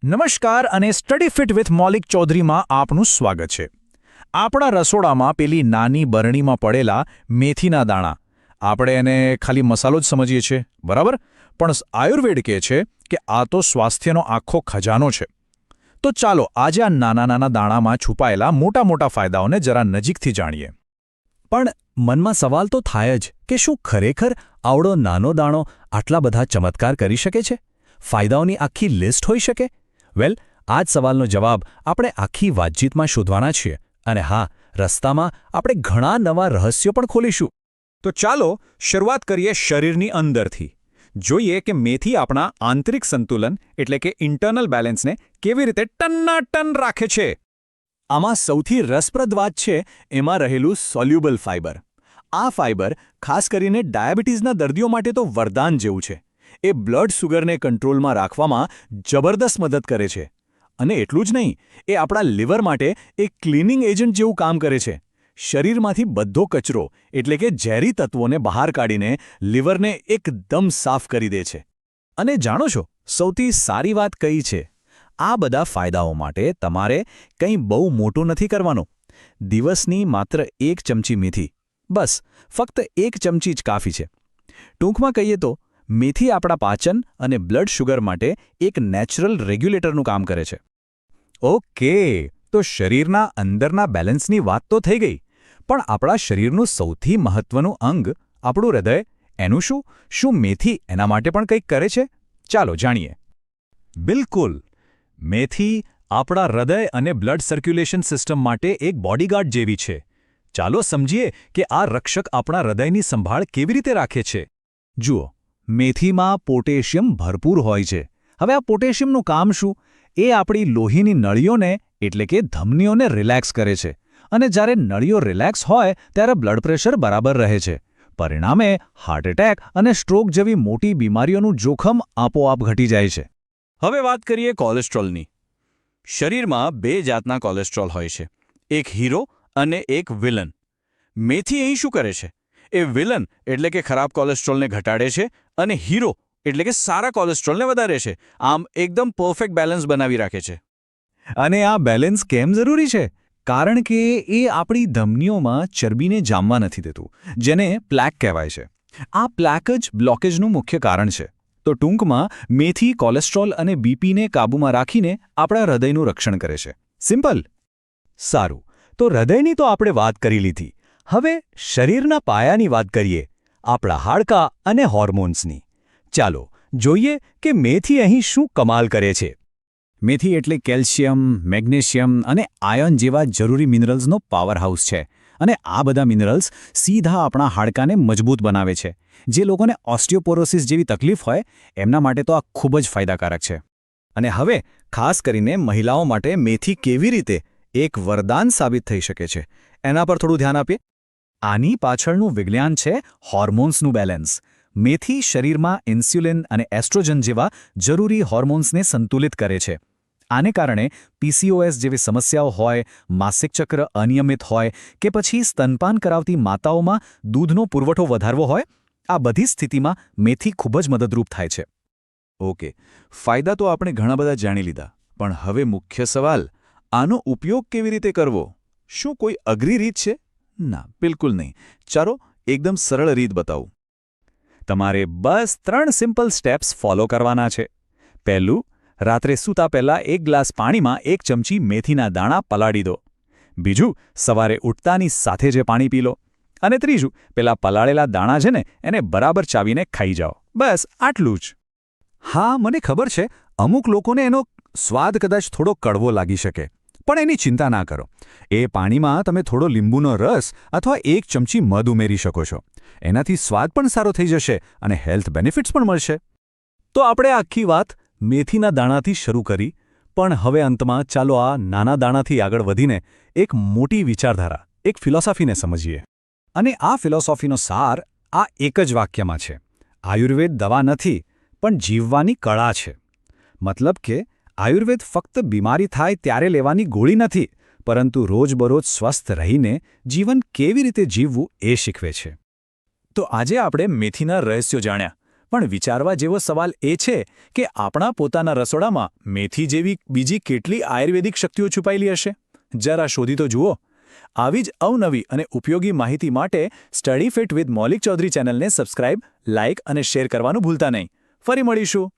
નમસ્કાર અને study fit with મૌલિક ચૌધરીમાં આપનું સ્વાગત છે. આપણા રસોડામાં પેલી નાની બરણીમાં પડેલા મેથીના દાણા, આપણે એને ખાલી મસાલો જ સમજીએ છીએ, બરાબર? પણ આયુર્વેદ કહે છે કે આ તો સ્વાસ્થ્યનો આખો ખજાનો છે. તો ચાલો આજે આ નાના નાના દાણામાં છુપાયેલા મોટા મોટા ફાયદાઓને જરા નજીકથી જાણીએ. પણ મનમાં સવાલ તો થાય જ કે શું ખરેખર આવડો નાનો દાણો આટલા બધા ચમત્કાર કરી શકે છે? ફાયદાઓની આખી લિસ્ટ હોઈ શકે? વેલ, આ જ સવાલનો જવાબ આપણે આખી વાતચીતમાં શોધવાના છીએ. અને હા, રસ્તામાં આપણે ઘણા નવા રહસ્યો પણ ખોલીશું. તો ચાલો શરૂઆત કરીએ શરીરની અંદરથી. જોઈએ કે મેથી આપણા આંતરિક સંતુલન એટલે કે ઇન્ટરનલ બેલેન્સને કેવી રીતે ટન્નાટન રાખે છે. આમાં સૌથી રસપ્રદ વાત છે એમાં રહેલું સોલ્યુબલ ફાઇબર. આ ફાઇબર ખાસ કરીને ડાયાબિટીસના દર્દીઓ માટે તો વરદાન જેવું છે. એ બ્લડ શુગરને કંટ્રોલમાં રાખવામાં જબરદસ્ત મદદ કરે છે. અને એટલું જ નહીં, એ આપણા લિવર માટે એક ક્લિનિંગ એજન્ટ જેવું કામ કરે છે. શરીરમાંથી બધો કચરો એટલે કે ઝેરી તત્વોને બહાર કાઢીને લિવરને એકદમ સાફ કરી દે છે. અને જાણો છો, સૌથી સારી વાત કઈ છે? આ બધા ફાયદાઓ માટે તમારે કંઈ બહુ મોટું નથી કરવાનું. દિવસની માત્ર 1 ચમચી મેથી, બસ ફક્ત 1 ચમચી જ કાફી છે. ટૂંકમાં કહીએ તો મેથી આપણા પાચન અને બ્લડ શુગર માટે એક નેચરલ રેગ્યુલેટરનું કામ કરે છે. ઓકે, તો શરીરના અંદરના બેલેન્સની વાત તો થઈ ગઈ, પણ આપણા શરીરનું સૌથી મહત્વનું અંગ આપણું હૃદય, એનું શું? શું મેથી એના માટે પણ કંઈક કરે છે? ચાલો જાણીએ. બિલકુલ, મેથી આપણા હૃદય અને બ્લડ સર્ક્યુલેશન સિસ્ટમ માટે એક બોડીગાર્ડ જેવી છે. ચાલો સમજીએ કે આ રક્ષક આપણા હૃદયની સંભાળ કેવી રીતે રાખે છે. જુઓ, મેથીમાં પોટેશિયમ ભરપૂર હોય છે. હવે આ પોટેશિયમનું કામ શું? એ આપણી લોહીની નળીઓને એટલે કે ધમનીઓને રિલેક્સ કરે છે. અને જ્યારે નળીઓ રિલેક્સ હોય ત્યારે બ્લડ પ્રેશર બરાબર રહે છે. પરિણામે હાર્ટ એટેક અને સ્ટ્રોક જેવી મોટી બીમારીઓનું જોખમ આપોઆપ ઘટી જાય છે. હવે વાત કરીએ કોલેસ્ટ્રોલની. શરીરમાં 2 જાતના કોલેસ્ટ્રોલ હોય છે, એક હીરો અને એક વિલન. મેથી અહીં શું કરે છે? એ વિલન એટલે કે ખરાબ કોલેસ્ટ્રોલને ઘટાડે છે અને હીરો એટલે કે સારા કોલેસ્ટ્રોલને વધારે છે. આમ એકદમ પરફેક્ટ બેલેન્સ બનાવી રાખે છે. અને આ બેલેન્સ કેમ જરૂરી છે? કારણ કે એ આપણી ધમનીઓમાં ચરબીને જામવા નથી દેતું, જેને પ્લેક કહેવાય છે. આ પ્લેક જ બ્લોકેજનું મુખ્ય કારણ છે. તો ટૂંકમાં મેથી કોલેસ્ટ્રોલ અને બીપીને કાબૂમાં રાખીને આપણા હૃદયનું રક્ષણ કરે છે. સિમ્પલ. સારું, તો હૃદયની તો આપણે વાત કરી લીધી. હવે શરીરના પાયાની વાત કરીએ, આપણા હાડકાં અને હોર્મોન્સની. ચાલો જોઈએ કે મેથી અહીં શું કમાલ કરે છે. મેથી એટલે કેલ્શિયમ, મેગ્નેશિયમ અને આયર્ન જેવા જરૂરી મિનરલ્સનો પાવરહાઉસ છે. અને આ બધા મિનરલ્સ સીધા આપણા હાડકાને મજબૂત બનાવે છે. જે લોકોને ઓસ્ટિયોપોરોસિસ જેવી તકલીફ હોય એમના માટે તો આ ખૂબ જ ફાયદાકારક છે. અને હવે ખાસ કરીને મહિલાઓ માટે મેથી કેવી રીતે એક વરદાન સાબિત થઈ શકે છે એના પર થોડું ધ્યાન આપીએ. આની પાછળનું વિજ્ઞાન છે હોર્મોન્સનું બેલેન્સ. મેથી શરીરમાં ઇન્સ્યુલિન અને એસ્ટ્રોજન જેવા જરૂરી હોર્મોન્સને સંતુલિત કરે છે. આને કારણે પીસીઓએસ જેવી સમસ્યાઓ હોય, માસિક ચક્ર અનિયમિત હોય કે પછી સ્તનપાન કરાવતી માતાઓમાં દૂધનો પુરવઠો વધારવો હોય, આ બધી સ્થિતિમાં મેથી ખૂબ જ મદદરૂપ થાય છે. ઓકે, ફાયદા તો આપણે ઘણા બધા જાણી લીધા, પણ હવે મુખ્ય સવાલ, આનો ઉપયોગ કેવી રીતે કરવો? શું કોઈ અઘરી રીત છે? ના, બિલકુલ નહીં. ચાલો એકદમ સરળ રીત બતાવું. તમારે બસ 3 સિમ્પલ સ્ટેપ્સ ફોલો કરવાના છે. પહેલું, રાત્રે સૂતા પહેલાં 1 ગ્લાસ પાણીમાં 1 ચમચી મેથીના દાણા પલાળી દો. બીજું, સવારે ઉઠતાની સાથે જે પાણી પી લો. અને ત્રીજું, પેલા પલાળેલા દાણા છે ને એને બરાબર ચાવીને ખાઈ જાઓ. બસ આટલું જ. હા, મને ખબર છે, અમુક લોકોને એનો સ્વાદ કદાચ થોડો કડવો લાગી શકે. પણ એની ચિંતા ના કરો. એ પાણીમાં તમે થોડો લીંબુનો રસ અથવા 1 ચમચી મધ ઉમેરી શકો છો. એનાથી સ્વાદ પણ સારો થઈ જશે અને હેલ્થ બેનિફિટ્સ પણ મળશે. તો આપણે આખી વાત મેથીના દાણાથી શરૂ કરી, પણ હવે અંતમાં ચાલો આ નાના દાણાથી આગળ વધીને એક મોટી વિચારધારા, એક ફિલોસોફીને સમજીએ. અને આ ફિલોસોફીનો સાર આ એક જ વાક્યમાં છે. આયુર્વેદ દવા નથી, પણ જીવવાની કળા છે. મતલબ કે આયુર્વેદ ફક્ત બીમારી થાય ત્યારે લેવાની ગોળી નથી, પરંતુ રોજબરોજ સ્વસ્થ રહીને જીવન કેવી રીતે જીવવું એ શીખવે છે. તો આજે આપણે મેથીના રહસ્યો જાણ્યા, પણ વિચારવા જેવો સવાલ એ છે કે આપણા પોતાના રસોડામાં મેથી જેવી બીજી કેટલી આયુર્વેદિક શક્તિઓ છુપાયેલી હશે? જરા શોધી તો જુઓ. આવી જ અવનવી અને ઉપયોગી માહિતી માટે સ્ટડી ફિટ વિથ મૌલિક ચૌધરી ચેનલને સબસ્ક્રાઇબ, લાઇક અને શેર કરવાનું ભૂલતા નહીં. ફરી મળીશું.